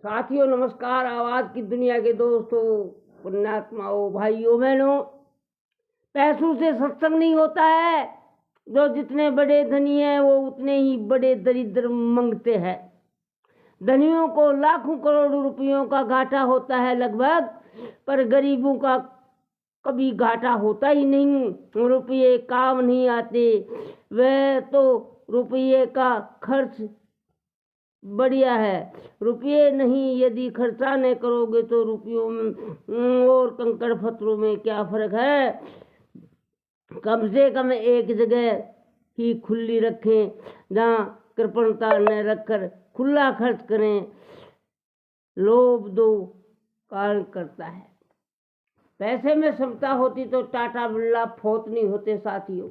साथियों नमस्कार। आवाज की दुनिया के दोस्तों, पुण्यात्माओं, भाइयों बहनों, पैसों से सत्संग नहीं होता है। जो जितने बड़े धनी हैं वो उतने ही बड़े दरिद्र मांगते हैं। धनियों को लाखों करोड़ों रुपयों का घाटा होता है लगभग, पर गरीबों का कभी घाटा होता ही नहीं। रुपये काम नहीं आते, वह तो रुपये का खर्च बढ़िया है। रुपये नहीं, यदि खर्चा नहीं करोगे तो रुपयों में और कंकड़ पत्थरों में क्या फर्क है। कम से कम एक जगह ही खुली रखें जहाँ कृपणता न रखकर खुला खर्च करें। लोभ दो काल करता है। पैसे में क्षमता होती तो टाटा बिरला फोत नहीं होते। साथियों,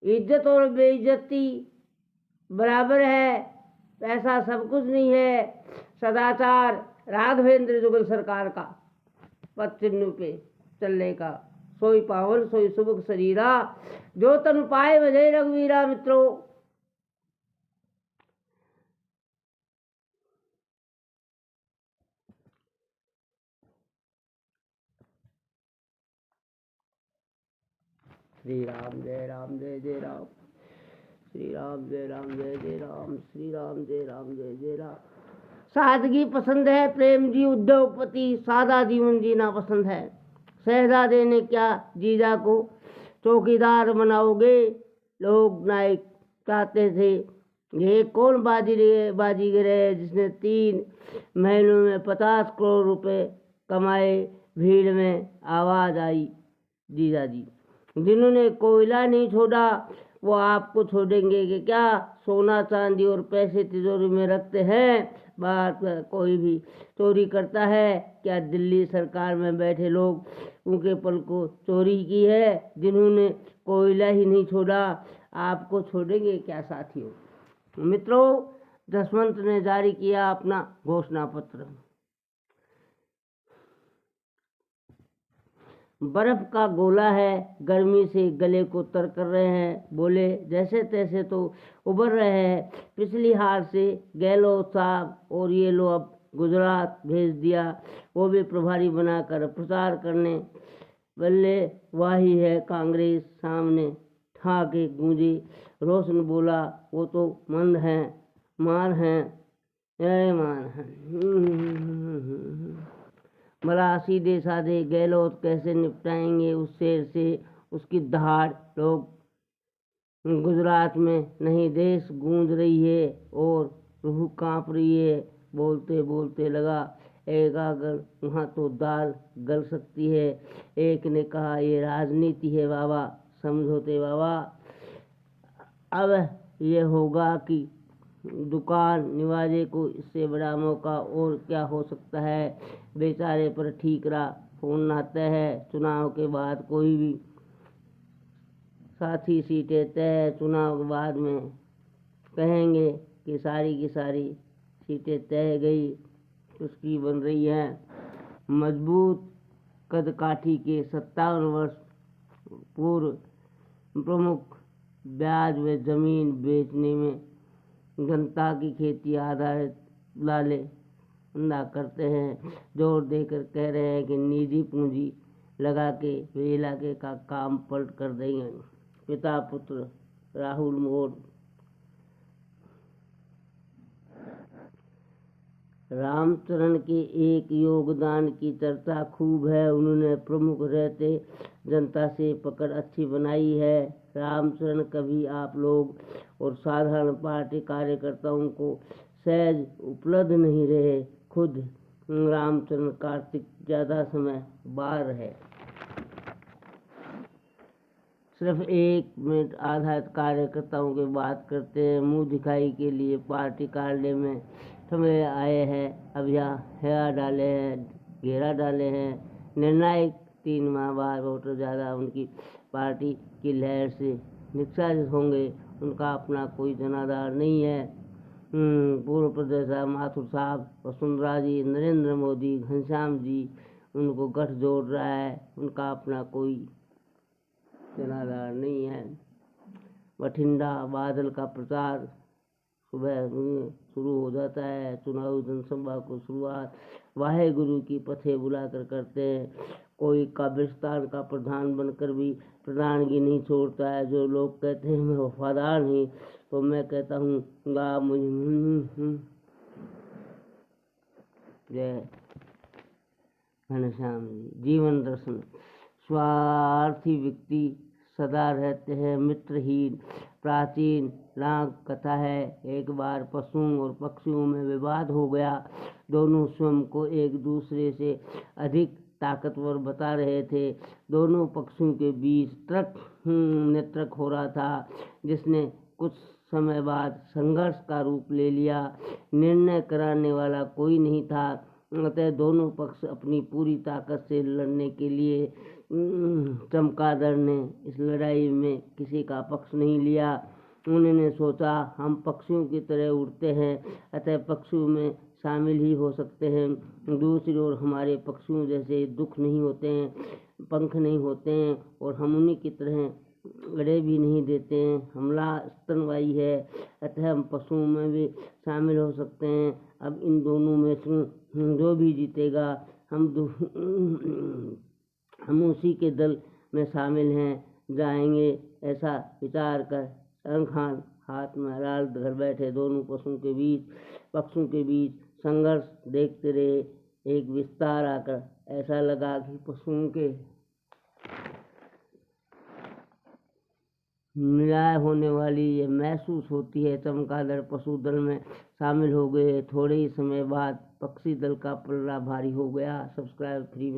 इज्जत और बेइज्जती बराबर है, पैसा सब कुछ नहीं है। सदाचार राघवेंद्र जुगल सरकार का पद चिन्ह पे चलने का। सोई पावन सोई सुबह शरीरा, जो तन पाए बजे रघुवीरा। मित्रों, श्री राम जय राम जय जय राम, श्री राम जय राम जय जय राम, श्री राम जय राम जय जय राम। सादगी पसंद है, प्रेम जी उद्योगपति सादा जीवन जीना पसंद है। शहजादे ने क्या जीजा को चौकीदार बनाओगे, लोग नायक चाहते थे। ये कौन बाजीगर है जिसने 3 महीनों में 50 करोड़ रुपए कमाए। भीड़ में आवाज आई, जीजा जी। जिन्होंने कोयला नहीं छोड़ा वो आपको छोड़ेंगे कि क्या। सोना चांदी और पैसे तिजोरी में रखते हैं, बात कोई भी चोरी करता है क्या। दिल्ली सरकार में बैठे लोग उनके पल को चोरी की है। जिन्होंने कोयला ही नहीं छोड़ा आपको छोड़ेंगे क्या। साथियों मित्रों, जसवंत ने जारी किया अपना घोषणा पत्र। बर्फ का गोला है, गर्मी से गले को तर कर रहे हैं। बोले जैसे तैसे तो उबर रहे हैं पिछली हार से। गहलोत साहब और ये लो अब गुजरात भेज दिया, वो भी प्रभारी बनाकर प्रचार करने। बल्ले वाही है कांग्रेस सामने ठा के गूंजी। रोशन बोला वो तो मंद हैं, मान हैं, मान हैं। भला सीधे साधे गहलोत कैसे निपटाएंगे उस शेर से, उसकी दहाड़। लोग गुजरात में नहीं देश गूंज रही है और रूह कांप रही है। बोलते बोलते लगा, एक अगर वहाँ तो दाल गल सकती है। एक ने कहा ये राजनीति है बाबा, समझौते बाबा। अब ये होगा कि दुकान निवाजे को इससे बड़ा मौका और क्या हो सकता है। बेचारे पर ठीकरा फोन आता है। चुनाव के बाद कोई भी साथी सीटें तय। चुनाव के बाद में कहेंगे कि सारी की सारी सीटें तय गई, उसकी बन रही है। मजबूत कद काठी के 57 वर्ष पूर्व प्रमुख ब्याज व जमीन बेचने में जनता की खेती आधारित लाले धंधा करते हैं। जोर देकर कह रहे हैं कि निजी पूंजी लगा के वे इलाके का काम पलट कर देंगे। पिता पुत्र राहुल मोर। रामचरण के एक योगदान की चर्चा खूब है। उन्होंने प्रमुख रहते जनता से पकड़ अच्छी बनाई है। रामचरण कभी आप लोग और साधारण पार्टी कार्यकर्ताओं को सहज उपलब्ध नहीं रहे। खुद रामचरण कार्तिक ज़्यादा समय बाहर रहे। सिर्फ 1 मिनट आधा कार्यकर्ताओं की बात करते हैं। मुंह दिखाई के लिए पार्टी कार्यालय में थमे आए हैं। अब यहाँ हेरा डाले हैं, घेरा डाले हैं। निर्णायक 3 माह बाद वोटर ज़्यादा उनकी पार्टी की लहर से निष्कासित होंगे। उनका अपना कोई जनाधार नहीं है। पूर्व प्रदेश माथुर साहब, वसुंधरा जी, नरेंद्र मोदी, घनश्याम जी उनको गठ जोड़ रहा है। उनका अपना कोई जनाधार नहीं है। बठिंडा बादल का प्रचार सुबह शुरू हो जाता है। चुनावी जनसभा को शुरुआत वाहे गुरु की पथे बुलाकर करते हैं। कोई कब्रिस्तान का प्रधान बनकर भी प्रधानगी नहीं छोड़ता है। जो लोग कहते हैं मैं वफादार नहीं, तो मैं कहता हूँ गा मुझे जय घनश्याम जी। जीवन दर्शन। स्वार्थी व्यक्ति सदा रहते हैं मित्रहीन। प्राचीन राग कथा है, एक बार पशुओं और पक्षियों में विवाद हो गया। दोनों स्वयं को एक दूसरे से अधिक ताकतवर बता रहे थे। दोनों पक्षियों के बीच तर्क हो रहा था, जिसने कुछ समय बाद संघर्ष का रूप ले लिया। निर्णय कराने वाला कोई नहीं था, अतः दोनों पक्ष अपनी पूरी ताकत से लड़ने के लिए चमगादड़ ने इस लड़ाई में किसी का पक्ष नहीं लिया। उन्होंने सोचा हम पक्षियों की तरह उड़ते हैं, अतः पक्षियों में शामिल ही हो सकते हैं। दूसरी ओर हमारे पक्षियों जैसे दुख नहीं होते हैं, पंख नहीं होते हैं और हम उन्हीं की तरह अड़े भी नहीं देते हैं। हमला स्तनवायी है, अतः हम पशुओं में भी शामिल हो सकते हैं। अब इन दोनों में से जो भी जीतेगा हम उसी के दल में शामिल हैं जाएंगे। ऐसा विचार कर शंखान हाथ में अलाल धर बैठे दोनों पक्षों के बीच संघर्ष देखते रहे। एक विस्तार आकर ऐसा लगा कि पशुओं के मिलाए होने वाली ये महसूस होती है। चमगादड़ पशु दल में शामिल हो गए। थोड़े ही समय बाद पक्षी दल का पलड़ा भारी हो गया। Subscribe free